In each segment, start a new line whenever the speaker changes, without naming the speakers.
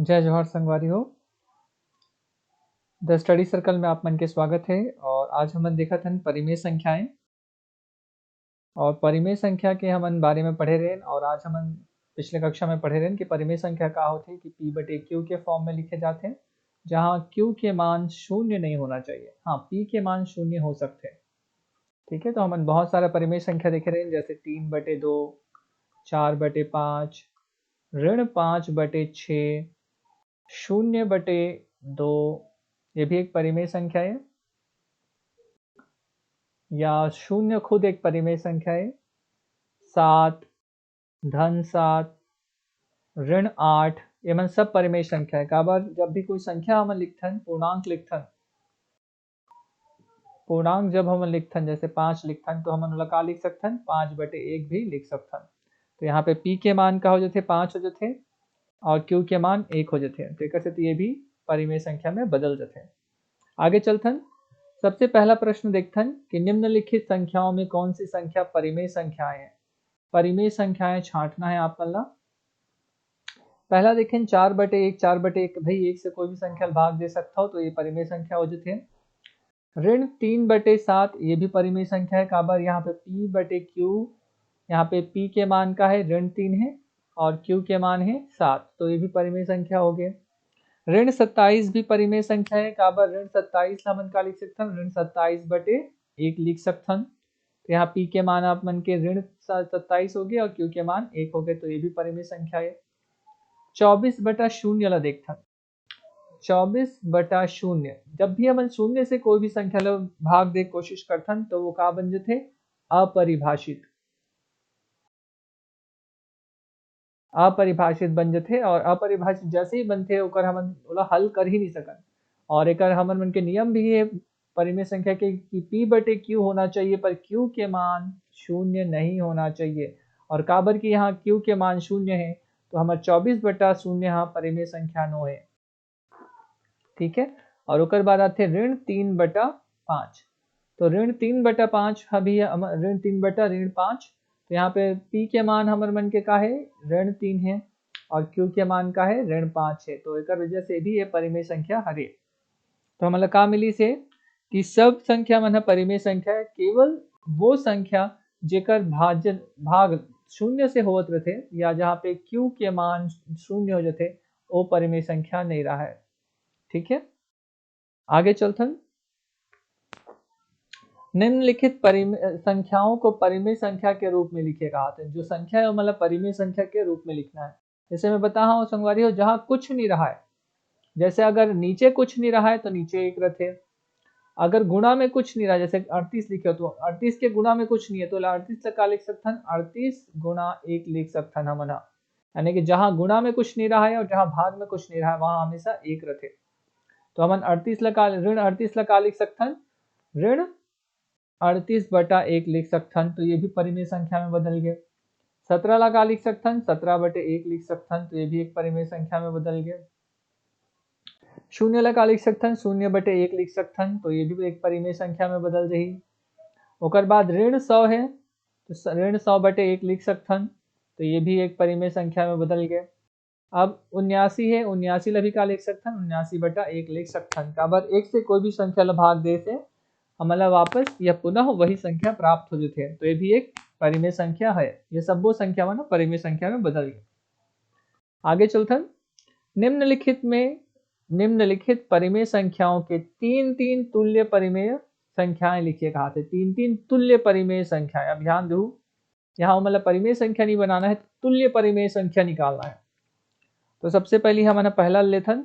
जय जोहार संगवारी हो। द स्टडी सर्कल में आप मन के स्वागत है। और आज हमन देखत हन परिमेय संख्याएं और परिमेय संख्या के हमन बारे में पढ़े रहेन। और आज हमन पिछले कक्षा में पढ़े रहेन कि परिमेय संख्या का होथे कि p बटे q के फॉर्म में लिखे जाते, जहां q के मान शून्य नहीं होना चाहिए। हाँ, p के मान शून्य हो सकते हैं। ठीक है, तो हमन बहुत सारा परिमेय संख्या देखे रहेन, जैसे 3/2, 4/5, ऋण 5/6, 0/2, ये भी एक परिमेय संख्या है। या शून्य खुद एक परिमेय संख्या है। 7, धन 7, ऋण 8, ये मन सब परिमेय संख्या है। काबर जब भी कोई संख्या हमन लिखथन, पूर्णांक जब हमन लिखथन, जैसे 5 लिखथन, तो हमन ओला का लिख सकथन, 5/1 भी लिख सकथन। तो यहाँ पे p के मान का हो जाते 5 हो जाते और q के मान 1 हो जाते। तो एक से ये भी परिमेय संख्या में बदल जाते। आगे चलथन, सबसे पहला प्रश्न देखथन कि निम्नलिखित संख्याओं में कौन सी संख्या परिमेय संख्याएं हैं। परिमेय संख्याएं छांटना है आप मन ला। पहला देखें 4/1, 4/1 भाई 1 से कोई भी संख्या भाग दे सकता हो, तो ये परिमेय संख्या हो जाती है। ऋण 3/7, ये भी परिमेय संख्या है। काबर यहाँ पे p/q, यहाँ पे p के मान का है ऋण 3 है और q के मान है 7, तो ये भी परिमेय संख्या हो गए। ऋण 27 भी परिमेय संख्या है। काबर ऋण 27 हमन का लिख सकथन, ऋण 27/1 लिख सकथन। तो यहाँ p के मान आप मन के ऋण 27 हो गए और q के मान 1 हो गए, तो ये भी परिमेय संख्या है। 24/0 ला देखथन। 24/0, जब भी हमन शून्य से कोई भी संख्या ला भाग दे कोशिश करथन, तो वो का बन जाथे, अपरिभाषित। अपरिभाषित बन जाथे और अपरिभाषित जैसे ही बनथे ओकर हमन ओला हल कर ही नहीं सकन। और एक हमन मन के नियम भी है परिमेय संख्या के कि p/q होना चाहिए, पर q के मान शून्य नहीं होना चाहिए। और काबर की यहाँ q के मान शून्य है, तो हमार 24/0 यहाँ परिमेय संख्या नो है। ठीक है, और ओकर बाद आते ऋण 3/5। तो ऋण 3/5 अभी ऋण 3/5, तो यहाँ पे p के मान हमर मन के का है, ऋण 3 है और q के मान का है ऋण 5 है। तो एक वजह से भी ये परिमेय संख्या हरे। तो हमला का मिली से कि सब संख्या मन परिमेय संख्या है। केवल वो संख्या जेकर भाग शून्य से होत रहते, या जहाँ पे q के मान शून्य हो जाते, वो परिमेय संख्या नहीं रहा है। ठीक है, आगे चलथन। निम्नलिखित संख्याओं को परिमेय संख्या के रूप में लिखे कहते हैं। जो संख्या है मतलब परिमेय संख्या के रूप में लिखना है। जैसे मैं बता हूँ संगवारी हो, जहाँ कुछ नहीं रहा है, जैसे अगर नीचे कुछ नहीं रहा है तो नीचे 1 रहते। अगर गुणा में कुछ नहीं रहा, जैसे 38 लिखे तो 38 के गुणा में कुछ नहीं है, तो 38 का लिख सकथन, 38 गुणा 1 लिख सकथन हमन। यानी कि जहां गुणा में कुछ नहीं रहा है और जहां भाग में कुछ नहीं रहा है, वहां हमेशा 1 रहते। तो हमन 38 लगा ऋण 38 लगा लिख सकथन, ऋण 38/1 लिख सकथन, तो ये भी परिमेय संख्या में बदल गए। 17 लगा लिख सकथन, 17/1 लिख सकथन, तो ये भी एक परिमेय संख्या में बदल गए। 0 लगा लिख सकथन, 0/1 लिख सकथन, तो ये भी एक परिमेय संख्या में बदल रही। ओकर बाद ऋण 100 है, तो ऋण 100/1 लिख सकथन, तो ये भी एक परिमेय संख्या में बदल गए। अब 79 है, 79 ला भी का लिख सकथन, 79/1 लिख सकथन। काबर 1 से कोई भी संख्या ला भाग दे से हमला वापस या पुनः वही संख्या प्राप्त हो जाते हैं, तो ये भी एक परिमेय संख्या है। ये सब संख्या मानो परिमेय संख्या में बदल गए। आगे चलथन, निम्नलिखित परिमेय संख्याओं के 3-3 तुल्य परिमेय संख्याएं लिखिए कहा थे। 3-3 तुल्य परिमेय संख्याएं। अब ध्यान दो, यहाँ मतलब परिमेय संख्या नहीं बनाना है, तुल्य परिमेय संख्या निकालना है। तो सबसे पहले हमारा पहला लेथन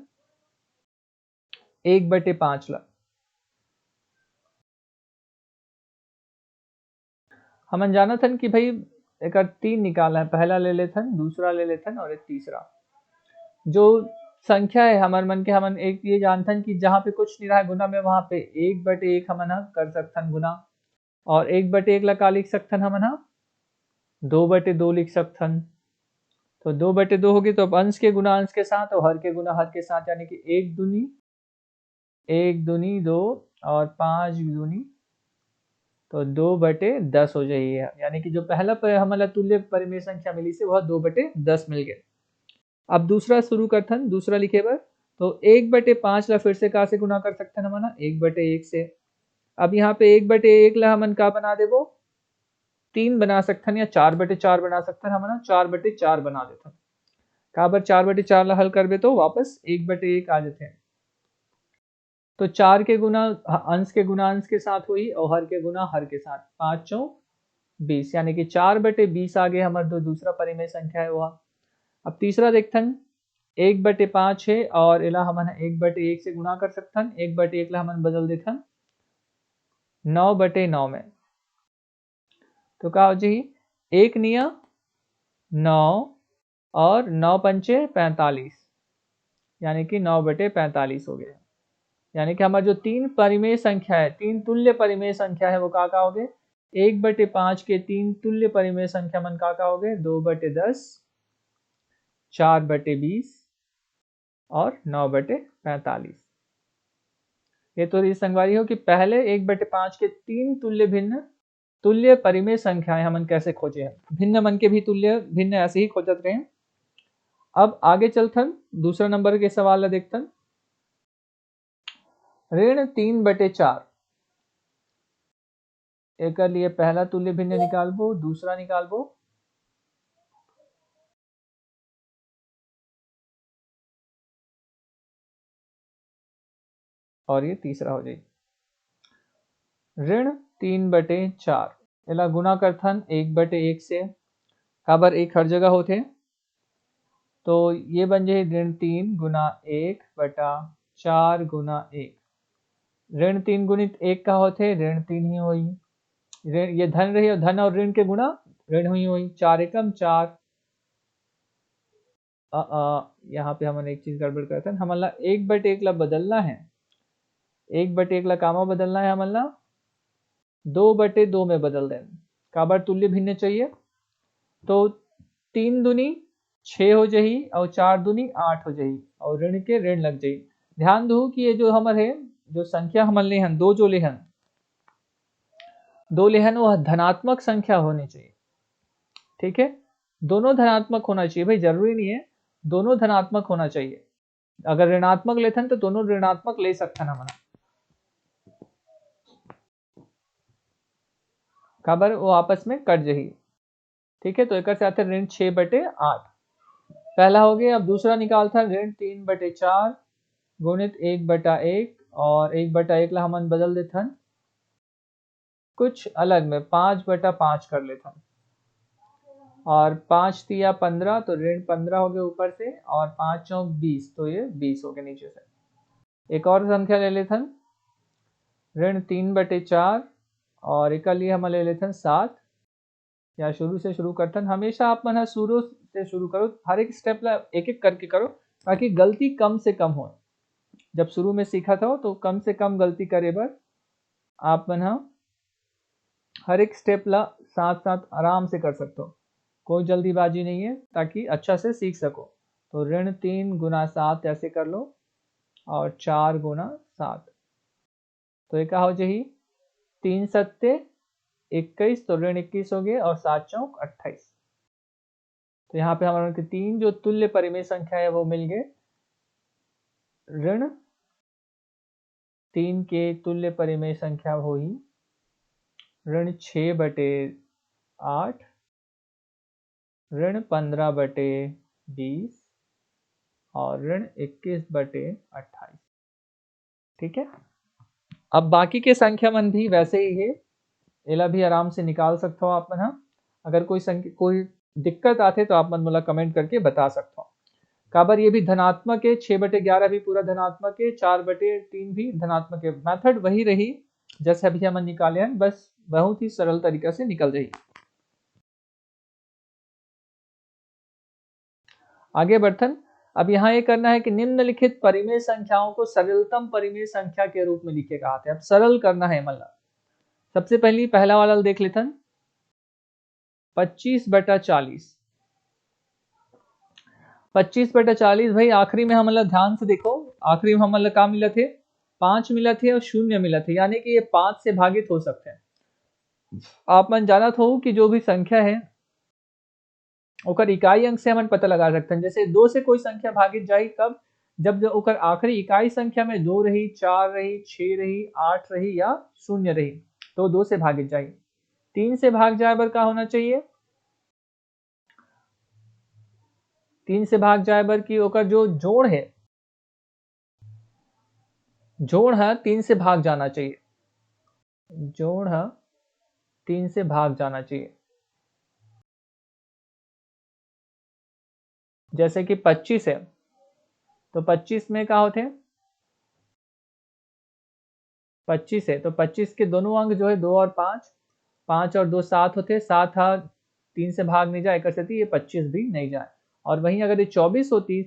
1/5 ला हमन जाना थन कि भाई एक 3 निकालना है। पहला ले लेथन, दूसरा ले लेथन और एक तीसरा। जो संख्या है हमारे मन के, हमन एक ये जानथन कि जहाँ पे कुछ नहीं रहा है गुना में, वहां पे 1/1 हमन कर सकथन गुना। और 1/1 ला का लिख सकथन हमन 2/2 लिख सकथन। तो 2/2 होगी, तो अब अंश के गुना अंश के साथ और हर के गुना हर के साथ, यानी कि 1 दूनी 2 और 5 दूनी, तो 2/10 हो जाइए। यानी कि जो पहला हमारा तुल्य परिमेय संख्या मिली से वह 2/10 मिल गए। अब दूसरा शुरू करथन, दूसरा लिखे बर तो 1/5 ला फिर से का से गुना कर सकथन हमन 1/1 से। अब यहाँ पे 1/1 ला हमन का बना देबो 3 बना सकथन या 4/4 बना सकथन हमन 4/4 बना देथन। काबर 4/4 ला हल करबे तो वापस 1/1 आ जाथे। तो 4 के गुना अंश के गुना अंश के साथ हुई और हर के गुना हर के साथ 5 चौक 20 यानी कि 4/20 आगे हमारा जो दूसरा परिमेय संख्या है वह। अब तीसरा देखथन 1/5 है और इला हमन 1/1 से गुणा कर सकथन 1/1 ला हमन बदल देथन 9/9 में। तो का हो जाही 1 निया 9 और 9 पंचे 45 यानी कि 9/45 हो गया। यानी कि हमारा जो तीन परिमेय संख्या है, तीन तुल्य परिमेय संख्या है वो का हो गए 1/5 के तीन तुल्य परिमेय संख्या मन का हो गए 2/10, 4/20 और 9/45। ये तो संगवारी हो कि पहले 1/5 के तीन तुल्य परिमेय संख्याएं हमन कैसे खोजे हैं, भिन्न मन के भी तुल्य भिन्न ऐसे ही खोजत रहे। अब आगे चलथन दूसरा नंबर के सवाल ला देखथन ऋण 3/4 एक लिए पहला तुल्य भिन्न निकालबो, दूसरा निकालबो और ये तीसरा हो जाए ऋण 3/4 इला गुना करथन 1/1 से काबर एक हर जगह होते तो ये बन जाए ऋण 3 गुना 1/4 गुना 1। ऋण 3 गुणित 1 का होते ऋण 3 ही हुई। ऋण ये धन रही और धन और ऋण के गुणा ऋण हुई 4 एकम 4। यहाँ पे हमने एक चीज गड़बड़ करते हैं, हमला 1/1 ला बदलना है 1/1 ला कामा बदलना है हमला 2/2 में बदल देना काबर तुल्य भिन्न चाहिए। तो 3 दूनी 6 हो जाही और 4 दूनी 8 हो जाही और ऋण के ऋण लग जाही। ध्यान दो कि ये जो हमारे जो संख्या हमन लेहन दो जो लेहन वह धनात्मक संख्या होनी चाहिए। ठीक है, दोनों धनात्मक होना चाहिए भाई, जरूरी नहीं है दोनों धनात्मक होना चाहिए। अगर ऋणात्मक लेथन तो दोनों ऋणात्मक ले सकथन हमन काबर वो आपस में कट जाही। ठीक है, तो एक से आते ऋण 6/8 पहला हो गया। अब दूसरा निकालता ऋण 3/4 गुणित 1/1 और 1/1 ला हमन बदल देथन कुछ अलग में 5/5 कर लेथन और 5 तिया 15 तो ऋण 15 हो गए ऊपर से और 5 चौक 20 तो ये 20 हो गए नीचे से। एक और संख्या ले लेथन ऋण 3/4 और एक लिए हम ले लेथन 7 या शुरू से शुरू करथन। हमेशा आप मन शुरू से शुरू करो, हर एक स्टेप ला एक एक करके करो ताकि गलती कम से कम हो। जब शुरू में सीखा था तो कम से कम गलती करे बर आप मन हर एक स्टेप ला साथ साथ आराम से कर सकते हो, कोई जल्दीबाजी नहीं है ताकि अच्छा से सीख सको। तो ऋण 3 गुना 7 ऐसे कर लो और 4 गुना 7 तो एक हो जाही 3 सत्ते 21 तो ऋण 21 हो गए और 7 चौक 28। तो यहाँ पे हमारे तीन जो तुल्य परिमेय संख्या है वो मिल गए। ऋण 3 के तुल्य परिमेय संख्या हुई ऋण 6/8 ऋण 15/20 और ऋण 21/28। ठीक है, अब बाकी के संख्या मन भी वैसे ही है, इला भी आराम से निकाल सकते हो आप मन। अगर कोई दिक्कत आते तो आप मन मोला कमेंट करके बता सकते हो। काबर ये भी धनात्मक है 6/11 भी पूरा धनात्मक है 4/3 भी धनात्मक है। मेथड वही रही जैसे अभी हम निकाले हैं, बस बहुत ही सरल तरीका से निकल रही। आगे बढ़थन। अब यहाँ ये करना है कि निम्नलिखित परिमेय संख्याओं को सरलतम परिमेय संख्या के रूप में लिखेगा। अब सरल करना है मतलब सबसे पहला वाला देख लेथन 25/40। 25/40 भाई आखिरी में हम ध्यान से देखो, आखिरी में हम का मिला थे 5 मिला थे और 0 मिला थे, यानी कि ये 5 से भागित हो सकते हैं। आप मन जानत हो कि जो भी संख्या है ओकर इकाई अंक से हम पता लगा सकते हैं। जैसे 2 से कोई संख्या भागित जाई कब, जब ओकर आखिरी इकाई संख्या में 2 रही, 4 रही, 6 रही, 8 रही या 0 रही, तो 2 से भागित जाई। 3 से भाग जाए बर का होना चाहिए, 3 से भाग जाए बर की ओकर जो जोड़ है, जोड़ है 3 से भाग जाना चाहिए, जोड़ है 3 से भाग जाना चाहिए। जैसे कि 25 है, तो 25 में क्या होते हैं, 25 है तो 25 के दोनों अंक जो है 2 और 5, 5 और 2 7 होते हैं, 7 हा 3 से भाग नहीं जाए, कर सकती ये 25 भी नहीं जाए। और वहीं अगर ये 24 होती,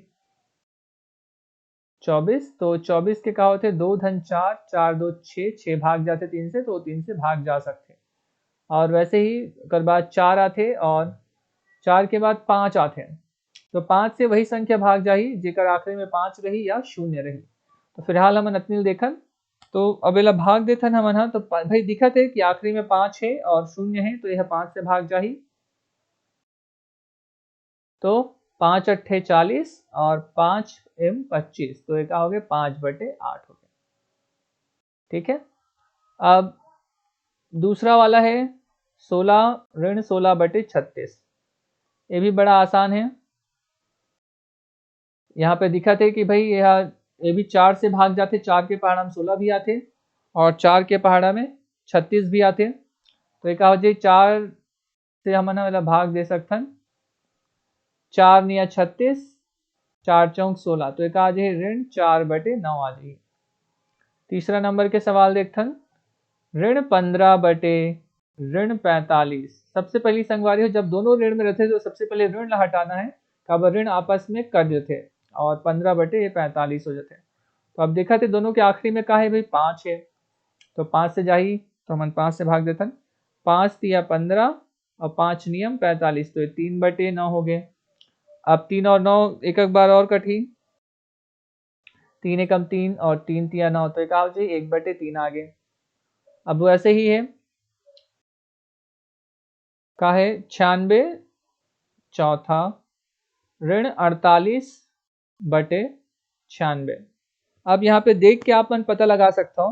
24 तो 24 के क्या होते, 2 धन 4, 4 2 6, 6 भाग जाते 3 से, तो 3 से भाग जा सकते। और वैसे ही अगर बाद 4 आते और 4 के बाद 5 आते हैं, तो 5 से वही संख्या भाग जाही जेकर आखिरी में 5 रही या 0 रही। तो फिलहाल हमन अतनिल देखन, तो अब एला भाग देथन हमन हा, तो भाई दिखत है कि आखिरी में 5 है और 0 है, तो यह 5 से भाग जाही, तो 5 अट्ठे 40 और 5 एम 25, तो एक हो गए 5/8 हो गए। ठीक है, अब दूसरा वाला है 16 ऋण 16/36। ये भी बड़ा आसान है। यहाँ पे दिखत है कि भाई यह ये भी 4 से भाग जाते, 4 के पहाड़ा में 16 भी आते और 4 के पहाड़ा में 36 भी आते। तो एक हो जाए 4 से हमन वाला भाग दे सकथन, 4 निया 36, 4 चौक 16, तो एक आ जाए ऋण 4/9 आ जाए। तीसरा नंबर के सवाल देखथन, ऋण 15/45। सबसे पहली संगवारी हो, जब दोनों ऋण में रहते तो सबसे पहले ऋण ला हटाना है, कब ऋण आपस में कर देते और 15/45 हो जाते। तो अब देखा थे दोनों के आखिरी में का है भाई 5 है, तो 5 से जाही, तो हम 5 से भाग देथन, 5 तिया 15 और 5 नियम 45, तो 3/9 हो गए। अब 3 और 9 एक एक बार और कटी, 3 एकम 3 और 3 तिया 9, तो एक आ जाए 1/3 आ गए। अब वैसे ही है का है 96 चौथा ऋण 48/96। अब यहाँ पे देख के आप मन पता लगा सकता हो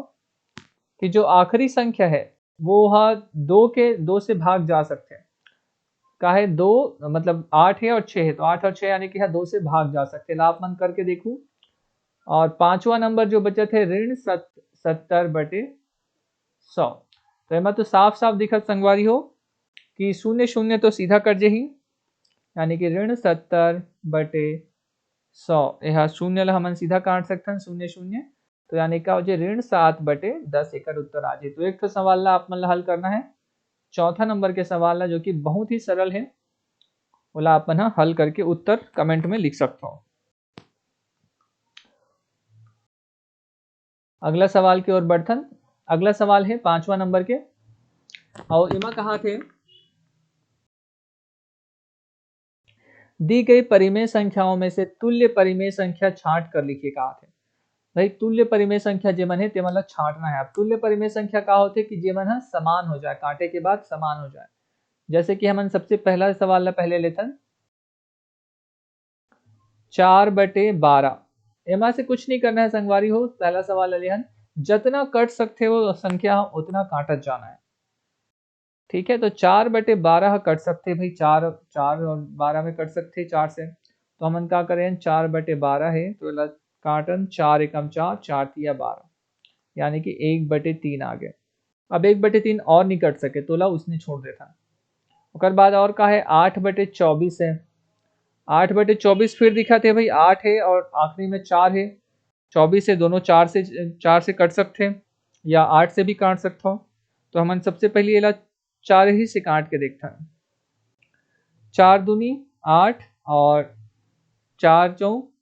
कि जो आखिरी संख्या है वो दो से भाग जा सकते हैं। का है 2 मतलब 8 है और 6 है, तो 8 और 6 यानी कि यहाँ 2 से भाग जा सकते हैं। आप मन करके देखूं। और पांचवा नंबर जो बचे थे ऋण 70/100, तो एमा तो साफ साफ दिखत संगवारी हो कि 0 0 तो सीधा कट जाही, यानी कि ऋण 70/100 यह 0 ला हमन सीधा काट सकथन 0 0, तो यानी का हो जाए ऋण 7/10 एकर उत्तर आ जाए। तो एक तो सवाल ला आप मन ला हल करना है, चौथा नंबर के सवाल ला जो कि बहुत ही सरल है, बोला आप मन हल करके उत्तर कमेंट में लिख सकते हो। अगला सवाल की ओर बढ़थन। अगला सवाल है 5वां नंबर के, और इमा कहा थे दी गई परिमेय संख्याओं में से तुल्य परिमेय संख्या छांट कर लिखिए कहा थे। भाई तुल्य परिमेय संख्या जेमन है तेमन ला छांटना है। अब तुल्य परिमेय संख्या का होते कि जेमन है समान हो जाए, काटे के बाद समान हो जाए। जैसे कि हमन सबसे पहला सवाल ला पहले लेथन 4/12, एमा से कुछ नहीं करना है संगवारी हो। पहला सवाल ले लेहन, जितना कट सकते हो संख्या उतना काटत जाना है। ठीक है, तो 4/12 कट सकते भाई, 4 4 और 12 में कट सकते 4 से, तो हमन का करें 4/12 है, तो काटन 4 एकम 4, 4 तिया 12, यानी कि 1/3 आ गए। अब 1/3 और नहीं कट सके तो ला उसने छोड़ देता। उसके बाद और का है 8/24 है, 8/24 फिर दिखा थे भाई 8 है और आखिरी में 4 है, 24 से दोनों 4 से कट सकते हैं या 8 से भी काट सकता हो। तो हमन सबसे पहले ये ला 4 ही से काट के देखता है, 4 दूनी 8 और 4 चौक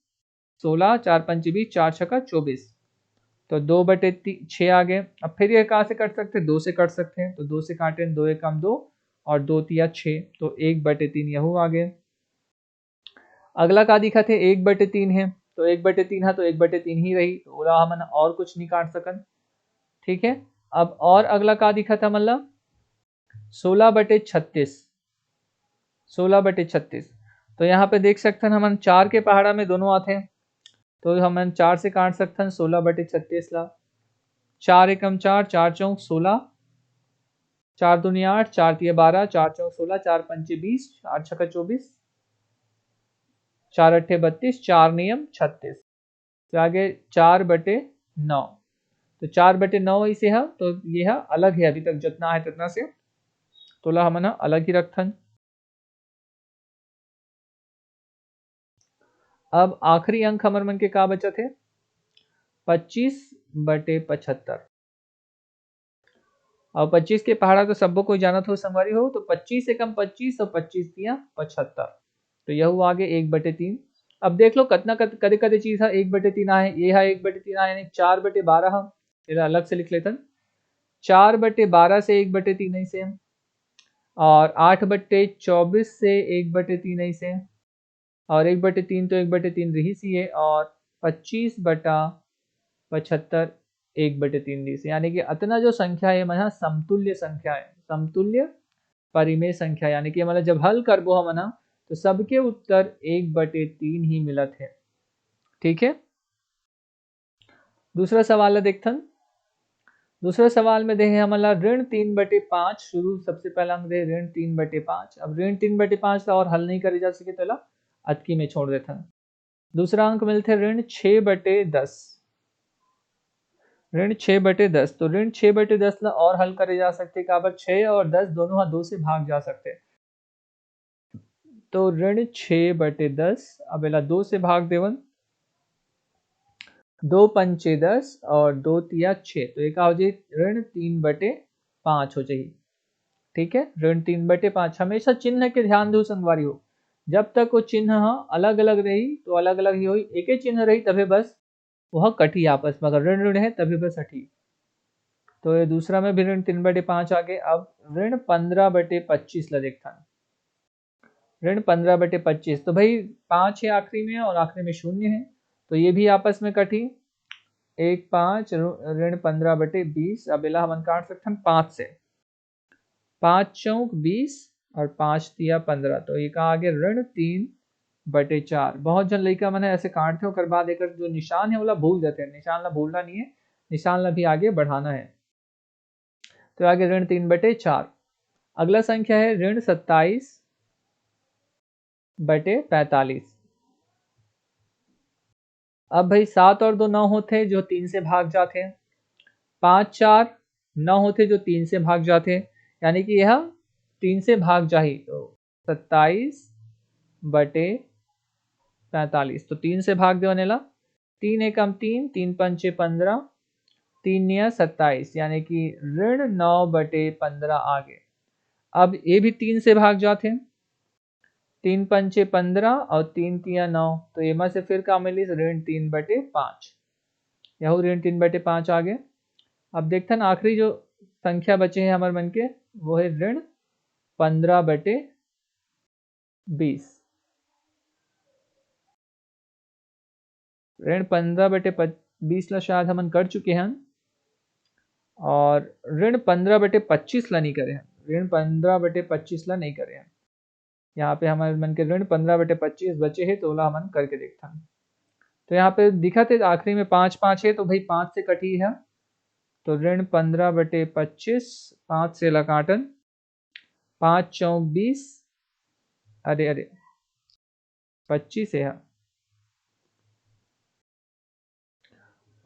16, 4 पंच 20, 4 छक्का 24, तो 2/6 आ गए। अब फिर ये कहाँ से कट सकते हैं, 2 से कट सकते हैं, तो 2 से काटे 2 एकम 2 और 2 तिया 6, तो 1/3 यहू आ गए। अगला का दिखा थे 1/3 है, तो 1/3 है तो 1/3 ही रही, तो ओला हमन और कुछ नहीं काट सकन। ठीक है, अब और अगला का दिखा था मतलब 16/36, 16/36। तो यहाँ पे देख सकते हैं हम 4 के पहाड़ा में दोनों आते हैं, तो हम 4 से काट सकते हैं 16/36 ला। 4 एकम 4, 4 चौक 16, 4 दूनी 8, 4 तिया 12, 4 चौक 16, 4 पंचे 20, 8 छक्का 24, 4 अट्ठे 32, 4 नियम 36। तो आगे 4/9, तो 4/9 इसे है, तो ये है अलग है, अभी तक जितना है तितना से तो ला हमन अलग ही रखथन। अब आखिरी अंक हमर मन के का बचत है, 25/75। और 25 के पहाड़ा तो सबको कोई जानत हो संगवारी हो, तो 25 एकम 25 और 25 तिया 75, तो यह हुआ आगे 1/3। अब देख लो कितना कदे कदे चीज है 1/3 है, ये है 1/3 है, यानी 4/12 हम इधर अलग से लिख लेते, 4/12 से 1/3 ही से, और 8/24 से 1/3 ही से, और 1/3 तो 1/3 रही सी है, और 25/75 1/3 दी से, यानी कि अतना जो संख्या है मना समतुल्य संख्या है, समतुल्य परिमेय संख्या, यानी कि मतलब जब हल करबो हम ना तो सबके उत्तर 1/3 ही मिलत है। ठीक है, दूसरा सवाल देखथन। दूसरा सवाल में देहे हमारा ऋण 3/5 शुरू, सबसे पहला अंक दे ऋण 3/5। अब ऋण 3/5 और हल नहीं करे जा सके तो अतकी में छोड़ देता। दूसरा अंक मिलते ऋण 6/10, ऋण 6/10। तो ऋण 6/10 ला और हल करे जा सकते, काबर 6 और 10 दोनों 2 से भाग जा सकते, तो ऋण 6/10 अब इला 2 से भाग देवन, 2 पंचे 10 और 2 तिया 6, तो एक हो जाए ऋण 3/5 हो जाए। ठीक है, ऋण 3/5। हमेशा चिन्ह के ध्यान दो संगवारी हो, जब तक वो चिन्ह अलग अलग रही तो अलग अलग ही हुई, एक ही चिन्ह रही तभी बस वह कटी आपस में, अगर ऋण ऋण है तभी बस हटी। तो ये दूसरा में भी ऋण 3/5 आ गए। अब ऋण 15/25 ला देखता, ऋण 15/25, तो भाई 5 है आखिरी में और आखिरी में 0 है, तो ये भी आपस में कटी, 1 5 ऋण 15/20। अब इला हम काट सकते हैं 5 से, 5 चौक 20 और 5 तिया 15, तो ये का आगे ऋण 3/4। बहुत जन लड़का मैंने ऐसे काटते हो, बाद एक जो निशान है वो भूल जाते हैं, निशान ला भूलना नहीं है, निशान ला भी आगे बढ़ाना है। तो आगे ऋण 3/4। अगला संख्या है ऋण 27/45। अब भाई 7 और 2 9 होते जो 3 से भाग जाते हैं, 5 4 9 होते जो 3 से भाग जाते, यानी कि यह 3 से भाग जाही, तो 27/45, तो 3 से भाग देने ला, 3 एकम 3, 3 पंचे 15, 3 निया 27, यानी कि ऋण 9/15 आ गए। अब ये भी 3 से भाग जाते हैं, 3 पंचे 15 और 3 तिया 9, तो ये में से फिर का मिली ऋण 3/5, यह ऋण 3/5 आ गए। अब देखते हैं आखिरी जो संख्या बचे हैं हमारे मन के, वो है ऋण 15/20। ऋण 15/20 ला शायद हम कर चुके हैं, और ऋण 15/25 ला नहीं करे हैं, ऋण 15/25 ला नहीं करे हैं। यहाँ पे हमारे मन के ऋण 15/25 बचे हैं, तो ला हम करके देखता हैं। तो यहाँ पे दिखा थे आखिरी में 5 5 है, तो भाई 5 से कटी है, तो ऋण 15/25, 5 से लगाटन, 5 चौक 20, अरे अरे 25 है,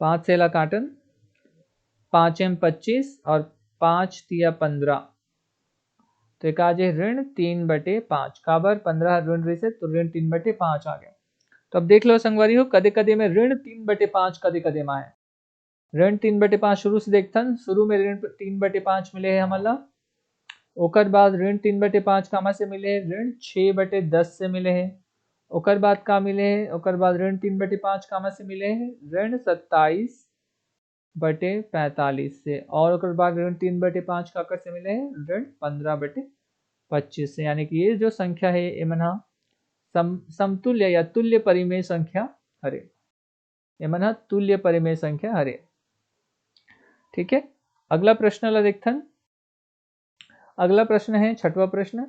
5 से लगाटन, 5 एम 25 और 5 तिया 15, तो एक आज ऋण 3/5, काबर 15 ऋण रही से, तो ऋण 3/5 आ गया। तो अब देख लो संगवारी हो, कदे कदे में ऋण 3/5 कदे कदे में है। ऋण 3/5 शुरू से देखथन, शुरू में ऋण 3/5 मिले है हमारा, ओकर बाद ऋण 3/5 कामा से मिले है, ऋण 6/10 से मिले है, ओकर बाद का मिले है, ओकर बाद ऋण 3/5 कामा से मिले है, ऋण 27/45 से, और ओकर बाद ऋण 3/5 काकर से मिले है, ऋण 15/25 से, यानी कि ये जो संख्या है ये मना समतुल्य या तुल्य परिमेय संख्या हरे, ये मना तुल्य परिमेय संख्या हरे। ठीक है, अगला प्रश्न ला देखथन। अगला प्रश्न है 6वां प्रश्न,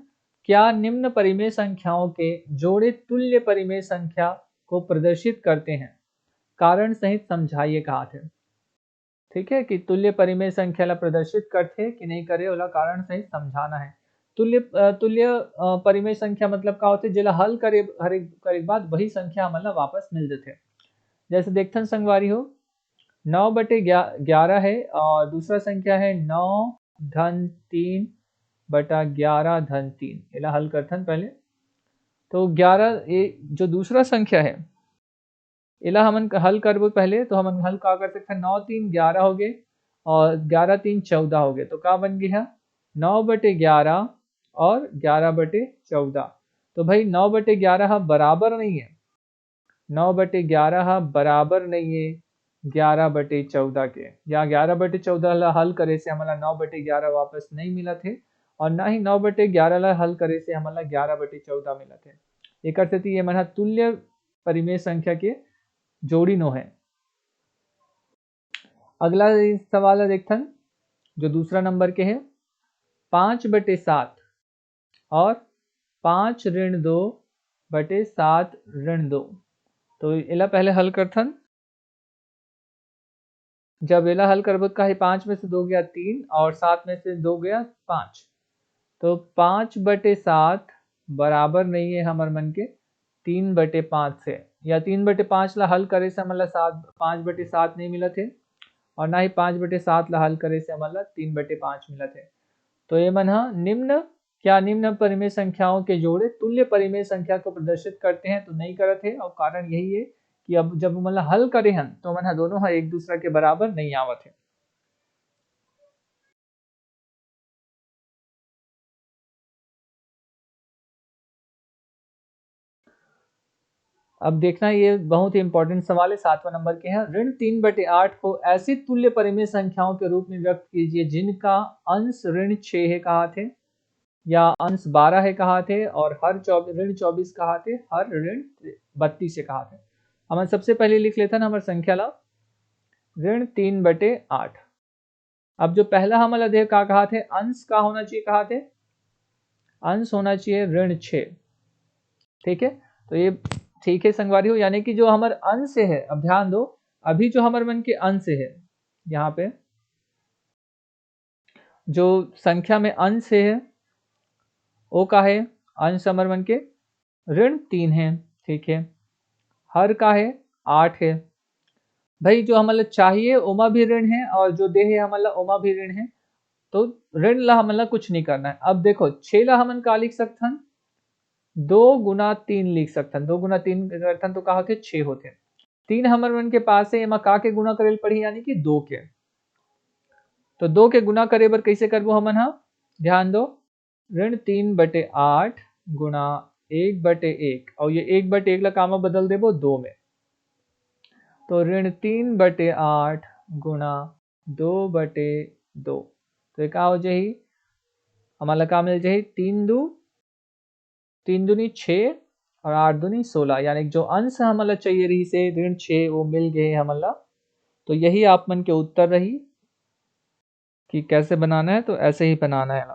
क्या निम्न परिमेय संख्याओं के जोड़े तुल्य परिमेय संख्या को प्रदर्शित करते हैं? कारण सहित समझाइए कहा थे। ठीक है, कि तुल्य परिमेय संख्या ला प्रदर्शित करते कि नहीं करे ओला कारण सहित समझाना है। तुल्य परिमेय संख्या मतलब का होते जेला हल करे हर एक करे बाद वही संख्या मतलब वापस मिल जाते। जैसे देखथन संगवारी हो 9/11 है और दूसरा संख्या है 9-3/11-3। इला हल करथन पहले तो 11 ये जो दूसरा संख्या है इला हमन हल करबो पहले तो हमन हल का कर सकते हैं 9-3-11 हो गए और 11-3-14 हो गए तो का बन गया 9/11 और 11/14। तो भाई 9/11 बराबर नहीं है 9/11 बराबर नहीं है 11/14 के या 11/14 ला हल करे से हमारा 9/11 वापस नहीं मिला थे और ना ही 9/11 ला हल करे से हमारा 11/14 मिला थे। एक स्थिति ये मना तुल्य परिमेय संख्या के जोड़ी नो है। अगला सवाल देखथन जो दूसरा नंबर के है 5/7 और 5-2/7-2। तो इला पहले हल करथन। जब इला हल करबो का 5 में से 2 गया 3 और 7 में से 2 गया 5। तो 5/7 बराबर नहीं है हमार मन के 3/5 से या 3/5 ला हल करे से हमारा 5/7 नहीं मिला थे और ना ही 5/7 ला हल करे से हमारा 3/5 मिला थे। तो ये मन निम्न परिमेय संख्याओं के जोड़े तुल्य परिमेय संख्या को प्रदर्शित करते हैं तो नहीं करते और कारण यही है कि अब जब मतलब हल करे हन तो मन दोनों एक दूसरा के बराबर नहीं आवत है। अब देखना ये बहुत ही इंपॉर्टेंट सवाल है 7वां नंबर के है ऋण 3/8 को ऐसी तुल्य परिमेय संख्याओं के रूप में व्यक्त कीजिए जिनका अंश ऋण 6 है कहा थे या अंश 12 है कहा थे और हर ऋण 24 कहा थे हर ऋण 32 से कहा थे। हम सबसे पहले लिख लेते हैं हमारे संख्या ला ऋण 3/8। अब जो पहला हमारा देख का कहा थे अंश का होना चाहिए कहा थे अंश होना चाहिए ऋण 6। ठीक है, तो ये ठीक है संगवारी हो यानी कि जो हमारे अंश है अब ध्यान दो अभी जो हमारे मन के अंश है यहाँ पे जो संख्या में अंश है वो का है अंश हमारे मन के ऋण 3 है। ठीक है, हर का है 8 है। भाई जो हमारा चाहिए ओमा भी ऋण है और जो दे है हमारा ओमा भी ऋण है तो ऋण ला हमारा कुछ नहीं करना है। अब देखो 6 ला हमन का लिख सकथन 2 × 3 लिख सकथन 2 × 3 करथन तो का होते 6 होते 3 हमर मन के पास है एमा का के गुना करेल पड़ी यानी कि 2 के। तो 2 के गुना करे बर कैसे करबो हमन हा ध्यान दो ऋण 3/8 गुणा 1/1 और ये 1/1 ला कामा बदल देबो 2 में तो ऋण 3/8 गुणा 2/2। तो का हो जाही हमारा का मिल जाही 3 दूनी 6 और 8 दूनी 16 यानी जो अंश हमारा चाहिए रही से ऋण 6 वो मिल गए हमारा। तो यही आप मन के उत्तर रही कि कैसे बनाना है तो ऐसे ही बनाना है।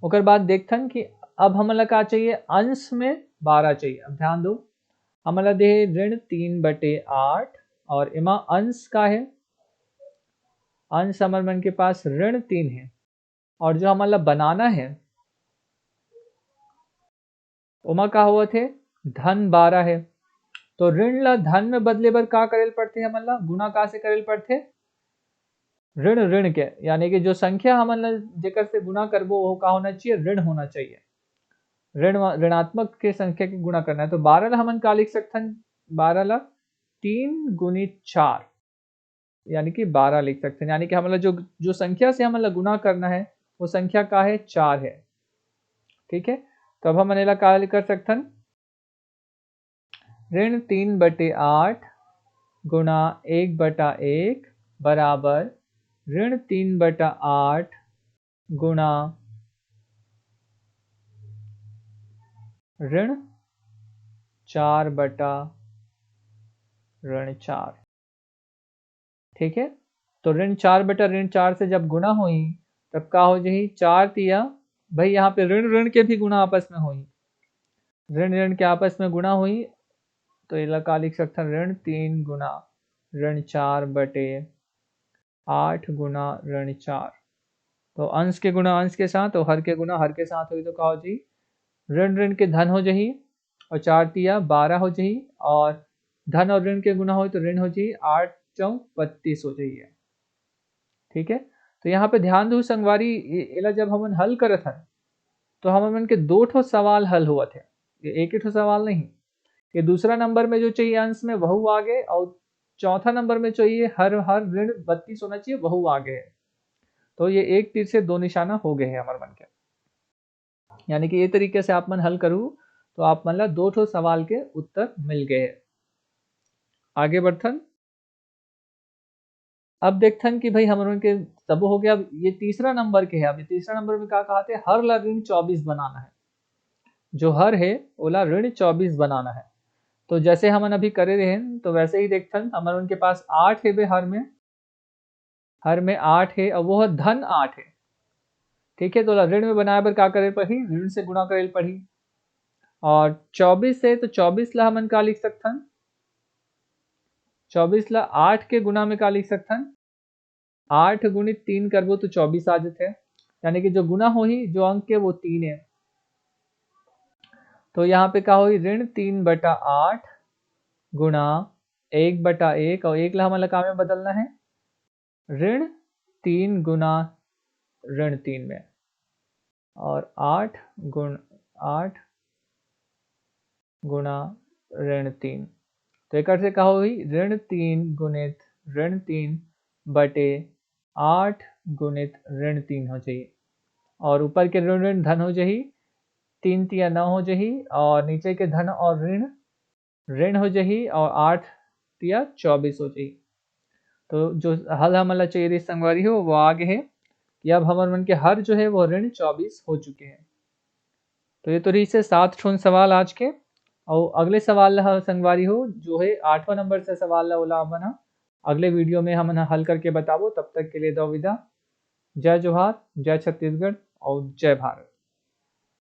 ओकर बाद देखथन कि अब हमारा का चाहिए अंश में 12 चाहिए। अब ध्यान दो हमारा दे ऋण 3/8 और इमा अंश का है अंश हमारे मन के पास ऋण 3 है और जो हमारा बनाना है उमा का हुआ थे धन 12 है। तो ऋण ला धन में बदले बर का करेल पड़ते हमारा गुना का से करेल पड़ते ऋण ऋण के यानी कि जो संख्या हमन जेकर से गुना करबो वो का होना चाहिए ऋण होना चाहिए ऋण ऋणात्मक के संख्या के गुणा करना है। तो 12 ला हमन का लिख सकथन 12 ला 3 × 4 यानी कि 12 लिख सकते हैं यानी कि हमारा जो संख्या से हमारा गुना करना है वो संख्या का है 4 है। ठीक है, तो अब हम अनेला का कर सकथन ऋण 3/8 गुणा 1/1 बराबर ऋण 3/8 गुणा ऋण 4/4। ठीक है, तो ऋण 4/4 से जब गुना हुई तब का हो जही 4 तिया भाई यहाँ पे ऋण ऋण के भी गुणा आपस में हुई, ऋण ऋण के आपस में गुणा हुई, तो ये का लिख सकता ऋण 3 गुना ऋण 4 बटे 8 गुना ऋण 4। तो अंश के गुणा अंश के साथ और हर के गुणा हर के साथ हुई, तो का हो जी ऋण ऋण के धन हो जही और 4 तिया 12 हो जही, और धन और ऋण के गुणा हो तो ऋण हो जही 8 चौ 32 हो जही है। ठीक है, तो यहाँ पे ध्यान दो संगवारी, एला जब हमन हल करत हन तो हमन के 2 ठो सवाल हल हुआ थे, ये एक ही ठो सवाल नहीं। ये दूसरा नंबर में जो चाहिए अंश में वहु आगे, और चौथा नंबर में चाहिए हर हर ऋण 32 होना चाहिए वहु आगे है। तो ये एक तीर से 2 निशाना हो गए हैं हमारे मन के, यानी कि ये तरीके से आप मन हल करूँ तो आप मन ला 2 ठो सवाल के उत्तर मिल गए। आगे बढ़थन, अब देखथन कि भाई हमन के सब हो गया। अब ये तीसरा नंबर के है, अब ये तीसरा नंबर में क्या कहा थे, हर ला ऋण 24 बनाना है, जो हर है ओला ऋण 24 बनाना है। तो जैसे हमन अभी करे रहे तो वैसे ही देखथन, हमन उनके पास 8 है बे, हर में 8 है और वो धन 8 है। ठीक है, तो ऋण में बनाए बर का करे पड़ी, ऋण से गुणा करे पड़ी, और 24 है तो 24 ला हमन का लिख सकथन, 24 ला 8 के गुना में का लिख सकथन, 8 गुणित 3 करबो तो 24 आ जाते हैं, यानी कि जो गुना हो ही जो अंक है वो 3 है। तो यहाँ पे का हुई ऋण 3/8 गुणा 1/1, और 1 ला हमन ला का में बदलना है ऋण 3 गुना ऋण 3 में, और 8 गुणा ऋण 3। तो एक से कहा हुई ऋण 3 गुणित ऋण 3 बटे 8 गुणित ऋण 3 हो जाइए, और ऊपर के ऋण ऋण धन हो जाही, 3 तिया 9 हो जाही, और नीचे के धन और ऋण ऋण हो जाही, और 8 तिया 24 हो जाही। तो जो हल हमला चाहिए संगवारी हो वो आगे है कि अब हमारे मन के हर जो है वो ऋण 24 हो चुके हैं। तो ये तो रही से 7 ठोन सवाल आज के, और अगले सवाल ला संगवारी हो जो है 8वां नंबर से सवाल ला ओला हमन अगले वीडियो में हमन हल करके बताबो। तब तक के लिए दो विदा। जय जोहार, जय छत्तीसगढ़ और जय भारत।